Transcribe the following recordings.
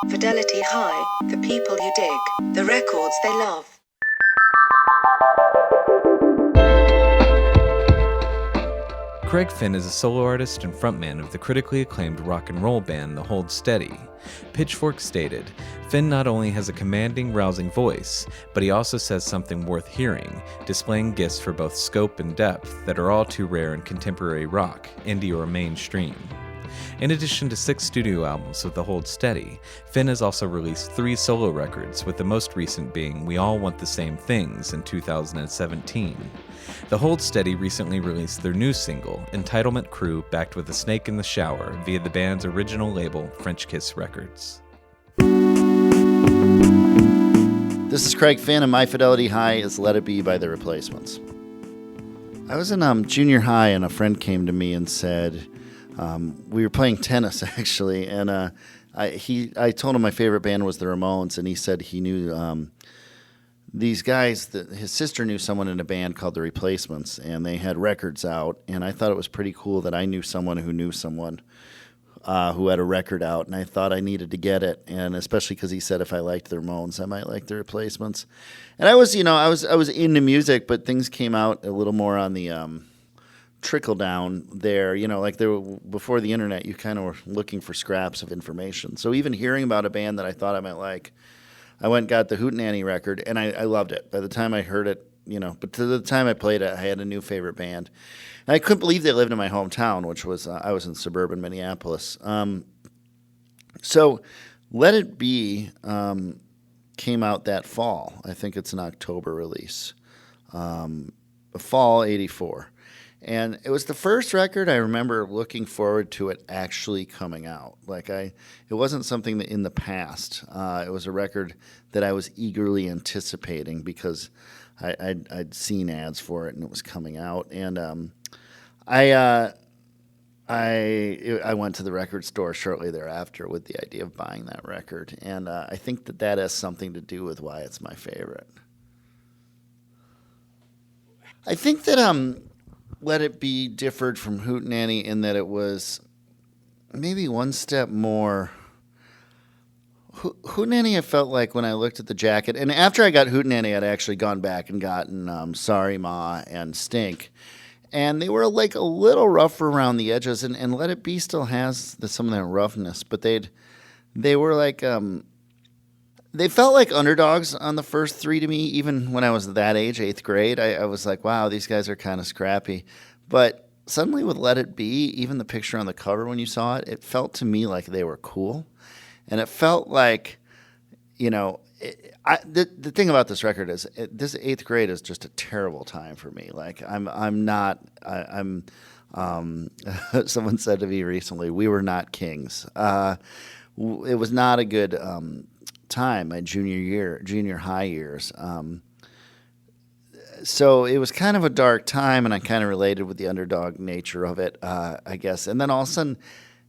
Fidelity High, the people you dig, the records they love. Craig Finn is a solo artist and frontman of the critically acclaimed rock and roll band The Hold Steady. Pitchfork stated, Finn not only has a commanding, rousing voice, but he also says something worth hearing, displaying gifts for both scope and depth that are all too rare in contemporary rock, indie or mainstream. In addition to 6 studio albums with The Hold Steady, Finn has also released 3 solo records, with the most recent being We All Want the Same Things in 2017. The Hold Steady recently released their new single, Entitlement Crew, backed with A Snake in the Shower via the band's original label, French Kiss Records. This is Craig Finn, and my Fidelity High is Let It Be by The Replacements. I was in junior high, and a friend came to me and said, we were playing tennis, actually, and I told him my favorite band was the Ramones, and he said he knew these guys, his sister knew someone in a band called The Replacements, and they had records out, and I thought it was pretty cool that I knew someone who had a record out, and I thought I needed to get it, and especially because he said if I liked the Ramones, I might like The Replacements. And I was into music, but things came out a little more on the trickle down there, before the internet, you kind of were looking for scraps of information. So even hearing about a band that I thought I might like, I went and got the Hootenanny record, and I loved it. By the time I heard it, but to the time I played it, I had a new favorite band. And I couldn't believe they lived in my hometown, which was, I was in suburban Minneapolis. So Let It Be came out that fall. I think it's an October release. Fall 84. And it was the first record I remember looking forward to it actually coming out. It wasn't something that in the past. It was a record that I was eagerly anticipating because I'd seen ads for it and it was coming out. And I went to the record store shortly thereafter with the idea of buying that record. And I think that has something to do with why it's my favorite. I think that Let It Be differed from Hootenanny in that it was maybe one step more. Hootenanny, I felt like when I looked at the jacket, and after I got Hootenanny, I'd actually gone back and gotten Sorry Ma and Stink, and they were like a little rougher around the edges, and Let It Be still has some of that roughness, but they were like they felt like underdogs on the first 3 to me, even when I was that age, 8th grade. I was like, wow, these guys are kind of scrappy. But suddenly with Let It Be, even the picture on the cover when you saw it, it felt to me like they were cool. And it felt like, the thing about this record is this 8th grade is just a terrible time for me. Someone said to me recently, we were not kings. It was not a good time, my junior high years. So it was kind of a dark time, and I kind of related with the underdog nature of it, I guess. And then all of a sudden,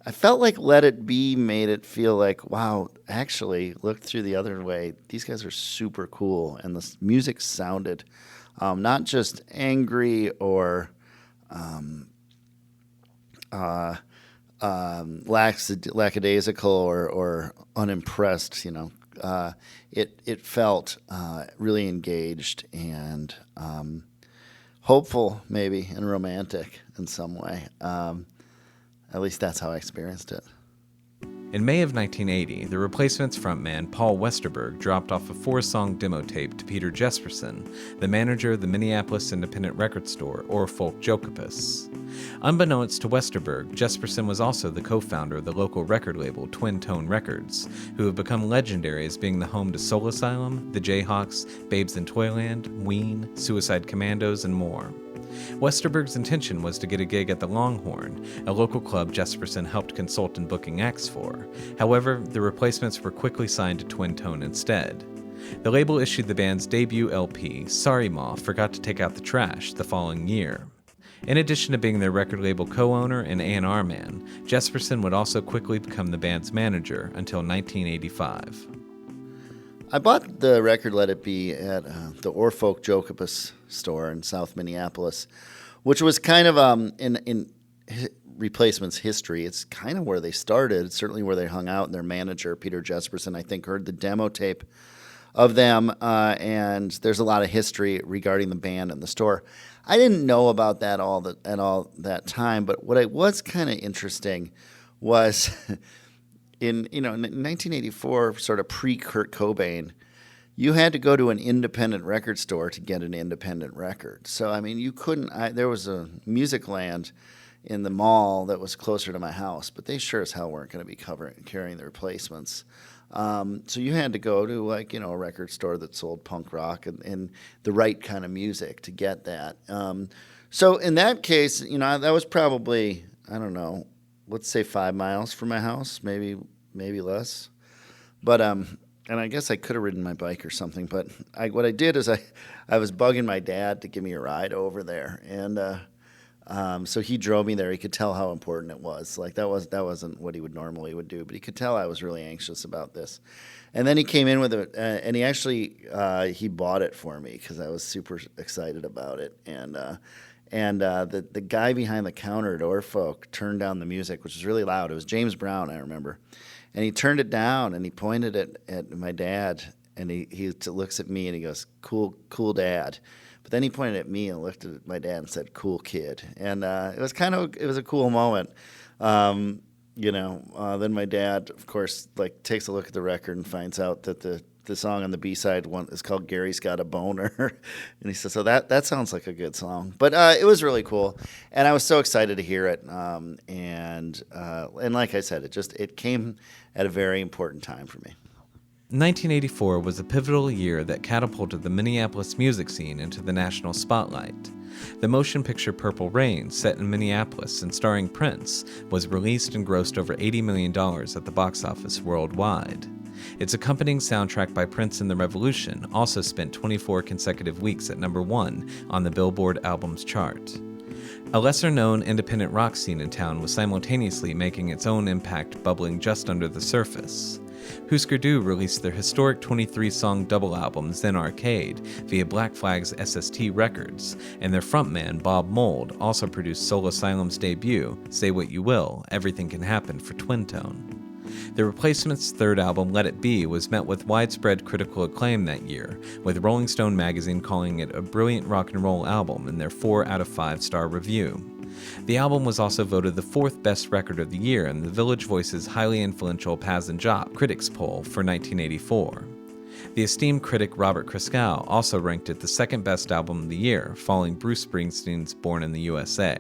I felt like Let It Be made it feel like, wow, actually, look through the other way. These guys are super cool, and the music sounded not just angry or lackadaisical or unimpressed, it felt really engaged and hopeful, maybe, and romantic in some way. At least that's how I experienced it. In May of 1980, The Replacements frontman Paul Westerberg dropped off a 4-song demo tape to Peter Jesperson, the manager of the Minneapolis independent record store, Folk Jokopus. Unbeknownst to Westerberg, Jesperson was also the co-founder of the local record label Twin Tone Records, who have become legendary as being the home to Soul Asylum, the Jayhawks, Babes in Toyland, Ween, Suicide Commandos, and more. Westerberg's intention was to get a gig at the Longhorn, a local club Jesperson helped consult in booking acts for. However, the Replacements were quickly signed to Twin Tone instead. The label issued the band's debut LP, Sorry Ma Forgot to Take Out the Trash, the following year. In addition to being their record label co-owner and A&R man, Jesperson would also quickly become the band's manager until 1985. I bought the record Let It Be at the Folk Jokopus store in South Minneapolis, which was kind of Replacements history, it's kind of where they started. It's certainly where they hung out. And their manager, Peter Jesperson, I think, heard the demo tape of them, and there's a lot of history regarding the band and the store. I didn't know about that at all that time, but what was kind of interesting was in 1984, sort of pre-Kurt Cobain, you had to go to an independent record store to get an independent record. So I mean, you couldn't. There was a Music Land in the mall that was closer to my house, but they sure as hell weren't going to be carrying the Replacements. So you had to go to a record store that sold punk rock and the right kind of music to get that. So in that case, that was probably, I don't know, let's say 5 miles from my house, maybe less. But and I guess I could have ridden my bike or something. But what I did is I was bugging my dad to give me a ride over there, and so he drove me there. He could tell how important it was. Like that wasn't what he would normally do, but he could tell I was really anxious about this. And then he came in with it, and he actually he bought it for me because I was super excited about it. And the guy behind the counter at Orfolk turned down the music, which was really loud. It was James Brown, I remember, and he turned it down and he pointed at my dad, and he looks at me and he goes, "Cool, Dad." But then he pointed at me and looked at my dad and said, "Cool kid." And it was a cool moment. Then my dad, of course, takes a look at the record and finds out that the song on the B-side one is called "Gary's Got a Boner." And he says, "So that sounds like a good song." But it was really cool. And I was so excited to hear it. And like I said, it came at a very important time for me. 1984 was a pivotal year that catapulted the Minneapolis music scene into the national spotlight. The motion picture Purple Rain, set in Minneapolis and starring Prince, was released and grossed over $80 million at the box office worldwide. Its accompanying soundtrack by Prince and the Revolution also spent 24 consecutive weeks at number 1 on the Billboard Albums chart. A lesser-known independent rock scene in town was simultaneously making its own impact bubbling just under the surface. Husker Du released their historic 23-song double album Zen Arcade via Black Flag's SST Records, and their frontman Bob Mould also produced Soul Asylum's debut, Say What You Will, Everything Can Happen for Twin Tone. The Replacement's third album, Let It Be, was met with widespread critical acclaim that year, with Rolling Stone magazine calling it a brilliant rock and roll album in their 4 out of 5-star review. The album was also voted the 4th best record of the year in the Village Voice's highly influential Paz and Jop Critics Poll for 1984. The esteemed critic Robert Christgau also ranked it the 2nd best album of the year, following Bruce Springsteen's Born in the USA.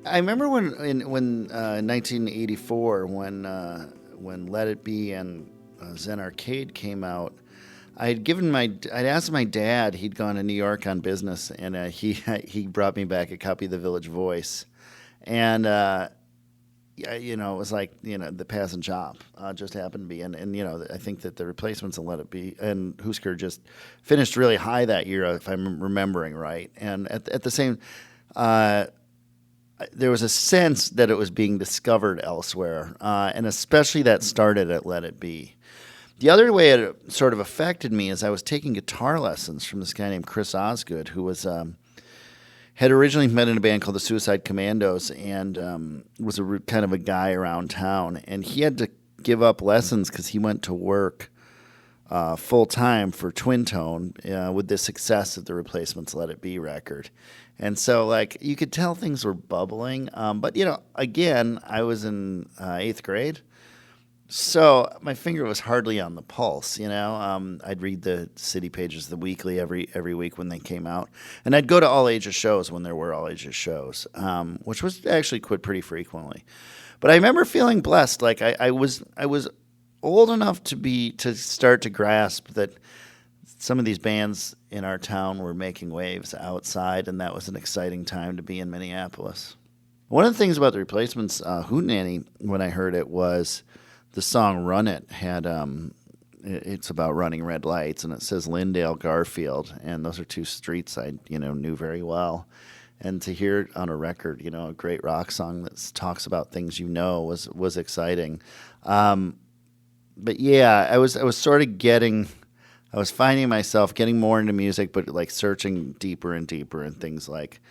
I remember when 1984, when Let It Be and Zen Arcade came out, I'd asked my dad. He'd gone to New York on business, and he brought me back a copy of the Village Voice, and it was like the Paz and Jop just happened to be, and I think that the Replacements and Let It Be and Husker just finished really high that year, if I'm remembering right, and at the same. There was a sense that it was being discovered elsewhere, and especially that started at Let It Be. The other way it sort of affected me is I was taking guitar lessons from this guy named Chris Osgood, who was had originally met in a band called the Suicide Commandos and was kind of a guy around town. And he had to give up lessons because he went to work full-time for Twin Tone with the success of the Replacements' Let It Be record. And so, you could tell things were bubbling. But, again, I was in 8th grade. So my finger was hardly on the pulse, I'd read the city pages of the weekly every week when they came out. And I'd go to all-ages shows when there were all-ages shows, which was actually quite pretty frequently. But I remember feeling blessed. I was old enough to start to grasp that some of these bands in our town were making waves outside, and that was an exciting time to be in Minneapolis. One of the things about the Replacements' Hootenanny, when I heard it, was the song Run It had, it's about running red lights, and it says Lyndale, Garfield, and those are 2 streets I, knew very well. And to hear it on a record, a great rock song that talks about things was exciting. But yeah, I was sort of I was finding myself getting more into music, but searching deeper and deeper in things like,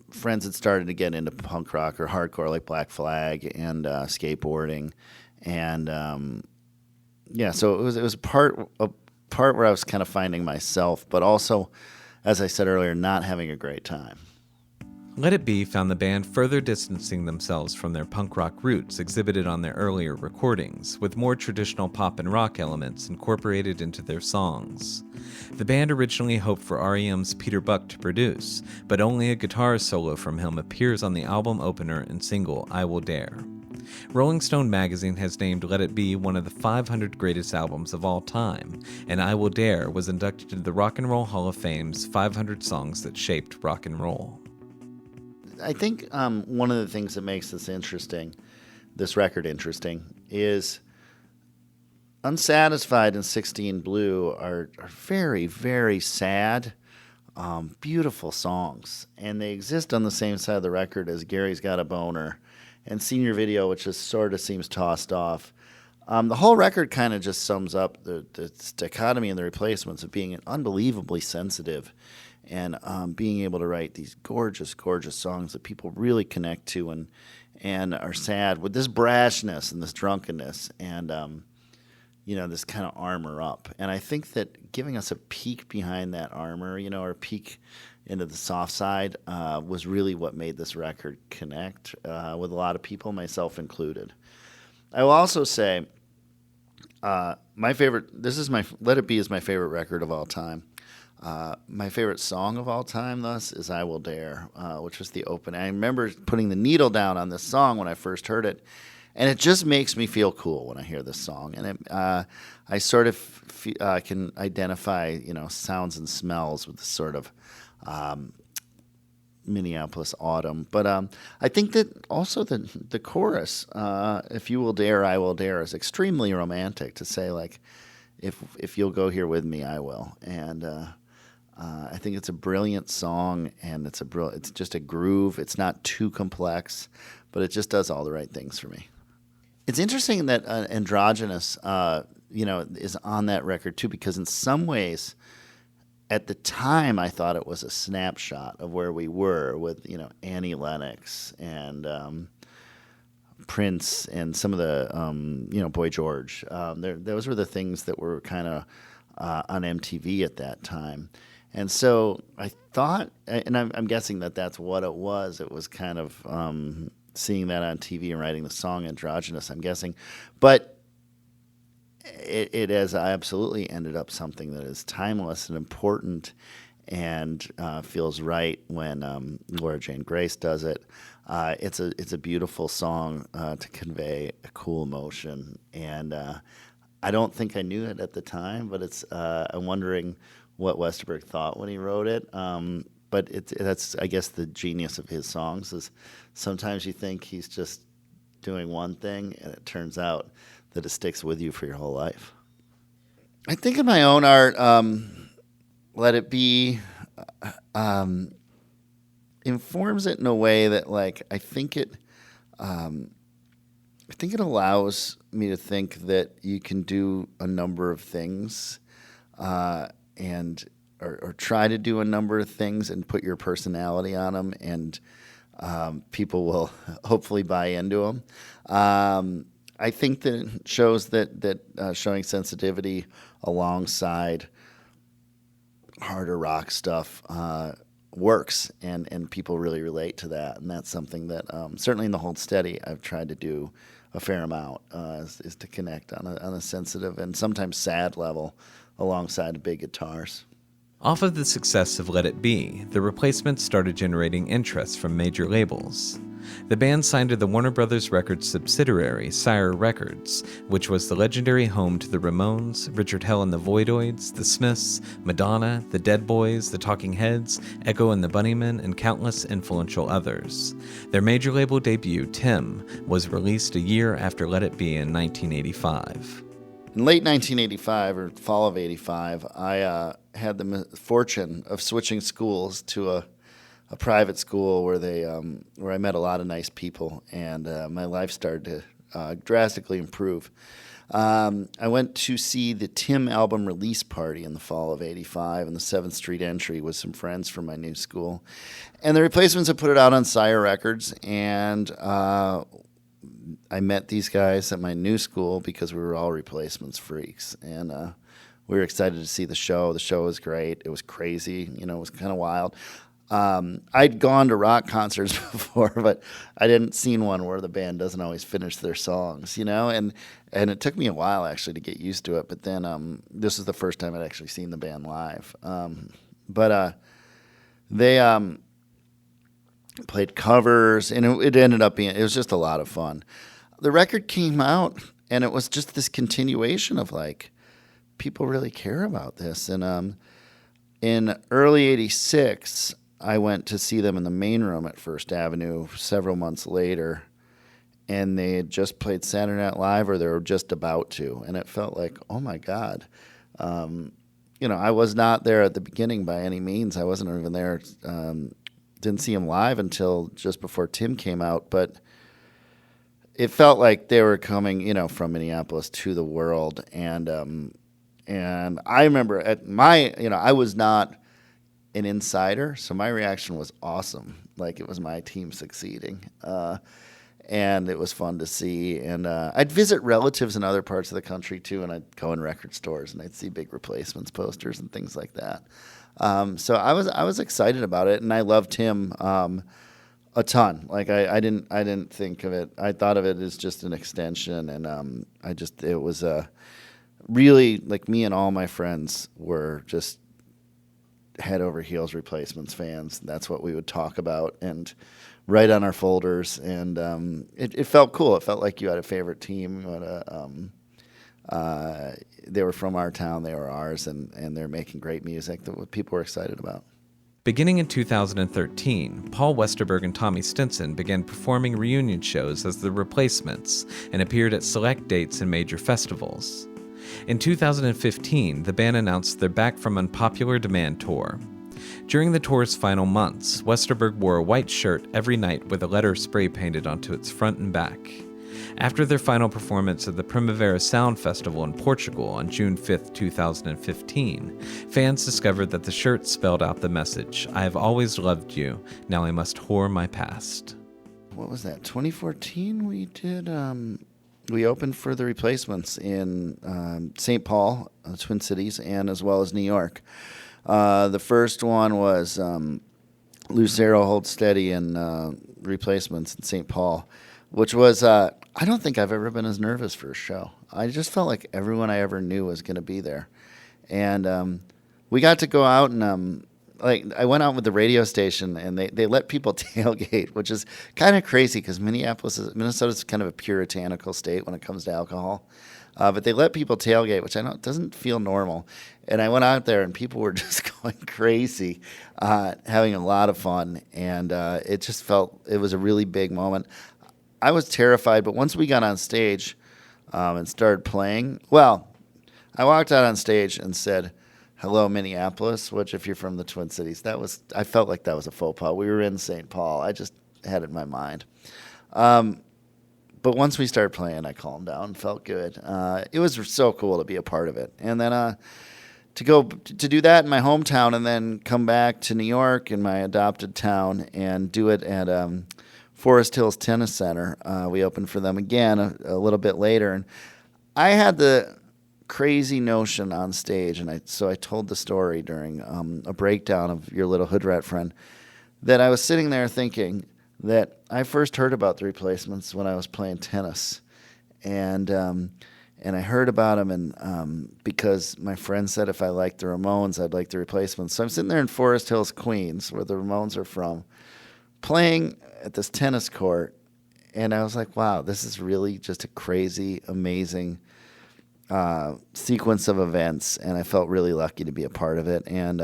friends had started to get into punk rock or hardcore like Black Flag and skateboarding, and so it was a part where I was kind of finding myself, but also, as I said earlier, not having a great time. Let It Be found the band further distancing themselves from their punk rock roots exhibited on their earlier recordings, with more traditional pop and rock elements incorporated into their songs. The band originally hoped for REM's Peter Buck to produce, but only a guitar solo from him appears on the album opener and single I Will Dare. Rolling Stone magazine has named Let It Be one of the 500 greatest albums of all time, and I Will Dare was inducted into the Rock and Roll Hall of Fame's 500 Songs That Shaped Rock and Roll. I think one of the things that makes this record interesting, is Unsatisfied and 16 Blue are very, very sad, beautiful songs. And they exist on the same side of the record as Gary's Got a Boner and Senior Video, which just sort of seems tossed off. The whole record kind of just sums up the dichotomy and the Replacements of being unbelievably sensitive and being able to write these gorgeous, gorgeous songs that people really connect to and are sad with this brashness and this drunkenness and, this kind of armor up. And I think that giving us a peek behind that armor, or a peek into the soft side was really what made this record connect with a lot of people, myself included. I will also say Let It Be is my favorite record of all time. My favorite song of all time, thus, is I Will Dare, which was the opening. I remember putting the needle down on this song when I first heard it, and it just makes me feel cool when I hear this song. And I sort of can identify, sounds and smells with this sort of Minneapolis autumn. But I think that also the chorus, if you will dare, I will dare, is extremely romantic to say, like, if you'll go here with me, I will. And I think it's a brilliant song, and it's just a groove. It's not too complex, but it just does all the right things for me. It's interesting that Androgynous, is on that record too, because in some ways, at the time, I thought it was a snapshot of where we were with, Annie Lennox and Prince and some of the, Boy George. Those were the things that were kind of on MTV at that time. And so I thought, and I'm guessing that that's what it was. It was kind of seeing that on TV and writing the song Androgynous, I'm guessing. But it has absolutely ended up something that is timeless and important and feels right when Laura Jane Grace does it. It's a beautiful song to convey a cool emotion, and I don't think I knew it at the time, but I'm wondering what Westerberg thought when he wrote it. But that's, I guess, the genius of his songs is sometimes you think he's just doing one thing, and it turns out that it sticks with you for your whole life. I think in my own art, Let It Be informs it in a way that, like, I think it allows me to think that you can do a number of things, or try to do a number of things and put your personality on them, and people will hopefully buy into them. I think that it shows that showing sensitivity alongside harder rock stuff works, and people really relate to that, and that's something that certainly in the Hold Steady I've tried to do a fair amount, is to connect on a sensitive and sometimes sad level alongside big guitars. Off of the success of Let It Be, the Replacements started generating interest from major labels. The band signed to the Warner Brothers Records subsidiary, Sire Records, which was the legendary home to the Ramones, Richard Hell and the Voidoids, the Smiths, Madonna, the Dead Boys, the Talking Heads, Echo and the Bunnymen, and countless influential others. Their major label debut, Tim, was released a year after Let It Be in 1985. In late 1985, or fall of 85, I had the fortune of switching schools to a private school where I met a lot of nice people, and my life started to drastically improve. I went to see the Tim album release party in the fall of '85 in the 7th Street entry with some friends from my new school. And the Replacements had put it out on Sire Records, and I met these guys at my new school because we were all Replacements freaks. And we were excited to see the show. The show was great. It was crazy. It was kind of wild. I'd gone to rock concerts before, but I didn't seen one where the band doesn't always finish their songs, and it took me a while actually to get used to it. But then this is the first time I'd actually seen the band live. But they played covers, and it ended up it was just a lot of fun. The record came out, and it was just this continuation of like, people really care about this. And in early '86, I went to see them in the main room at First Avenue several months later, and they had just played Saturday Night Live, or they were just about to, and it felt like, oh my God. I was not there at the beginning by any means. I wasn't even there. Didn't see them live until just before Tim came out, but it felt like they were coming, from Minneapolis to the world, and I remember at I was not an insider, so my reaction was awesome. Like it was my team succeeding. And it was fun to see. And I'd visit relatives in other parts of the country too, and I'd go in record stores and I'd see big Replacements posters and things like that. So I was excited about it, and I loved Tim a ton. Like I didn't think of it. I thought of it as just an extension, and it was really, like, me and all my friends were just head over heels Replacements fans. That's what we would talk about and write on our folders, and it felt cool. It felt like you had a favorite team. They were from our town, they were ours, and they're making great music that people were excited about. Beginning in 2013, Paul Westerberg and Tommy Stinson began performing reunion shows as the Replacements and appeared at select dates and major festivals. In 2015, the band announced their Back from Unpopular Demand tour. During the tour's final months, Westerberg wore a white shirt every night with a letter spray painted onto its front and back. After their final performance at the Primavera Sound Festival in Portugal on June 5, 2015, fans discovered that the shirt spelled out the message, "I have always loved you, now I must whore my past." What was that, 2014 we did... We opened for the Replacements in St. Paul, Twin Cities, and as well as New York. The first one was Lucero Hold Steady and Replacements in St. Paul, which was, I don't think I've ever been as nervous for a show. I just felt like everyone I ever knew was going to be there. And we got to go out and... I went out with the radio station, and they let people tailgate, which is kind of crazy because Minnesota's kind of a puritanical state when it comes to alcohol. But they let people tailgate, which I know doesn't feel normal. And I went out there, and people were just going crazy, having a lot of fun. And it just it was a really big moment. I was terrified, but once we got on stage and started playing, I walked out on stage and said, "Hello, Minneapolis," which, if you're from the Twin Cities, I felt like that was a faux pas. We were in St. Paul. I just had it in my mind. But once we started playing, I calmed down, felt good. It was so cool to be a part of it. And then to go to do that in my hometown and then come back to New York in my adopted town and do it at Forest Hills Tennis Center. We opened for them again a little bit later. And I had the crazy notion on stage, and so I told the story during a breakdown of Your Little Hood Rat Friend, that I was sitting there thinking that I first heard about the Replacements when I was playing tennis, and I heard about them, and because my friend said if I liked the Ramones, I'd like the Replacements. So I'm sitting there in Forest Hills, Queens, where the Ramones are from, playing at this tennis court, and I was like, wow, this is really just a crazy, amazing sequence of events, and I felt really lucky to be a part of it. And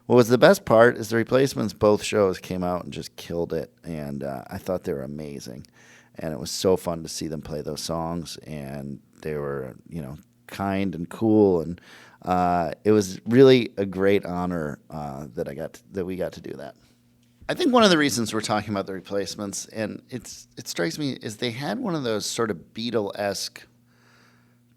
what was the best part is the Replacements, both shows came out and just killed it, and I thought they were amazing, and it was so fun to see them play those songs, and they were, kind and cool, and it was really a great honor that we got to do that. I think one of the reasons we're talking about the Replacements, and it strikes me, is they had one of those sort of Beatle-esque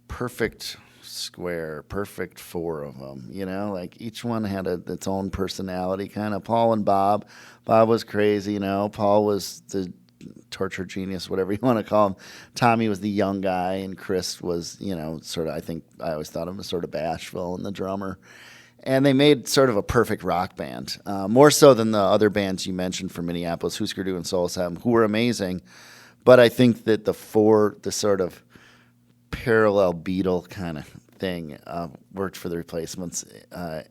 perfect square, perfect four of them, like each one had its own personality, kind of. Paul and Bob. Bob was crazy, Paul was the torture genius, whatever you want to call him. Tommy was the young guy, and Chris was, sort of, I think I always thought of him as sort of bashful and the drummer. And they made sort of a perfect rock band, more so than the other bands you mentioned from Minneapolis, Husker Du and Soul Asylum, who were amazing. But I think that the sort of parallel Beatle kind of thing worked for the Replacements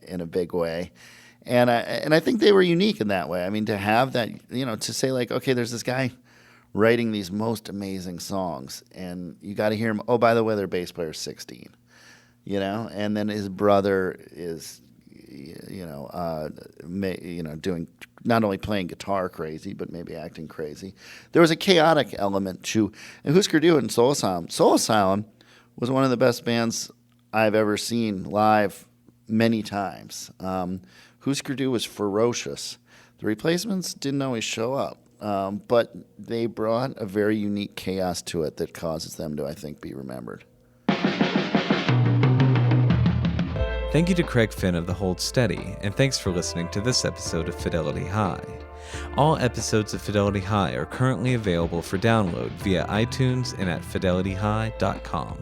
in a big way. And I think they were unique in that way. I mean, to have that, to say like, okay, there's this guy writing these most amazing songs, and you got to hear him. Oh, by the way, their bass player's 16, and then his brother is, doing not only playing guitar crazy, but maybe acting crazy. There was a chaotic element to Husker Du and Soul Asylum. Soul Asylum was one of the best bands I've ever seen live many times. Husker Du was ferocious. The Replacements didn't always show up, but they brought a very unique chaos to it that causes them to, I think, be remembered. Thank you to Craig Finn of The Hold Steady, and thanks for listening to this episode of Fidelity High. All episodes of Fidelity High are currently available for download via iTunes and at fidelityhigh.com.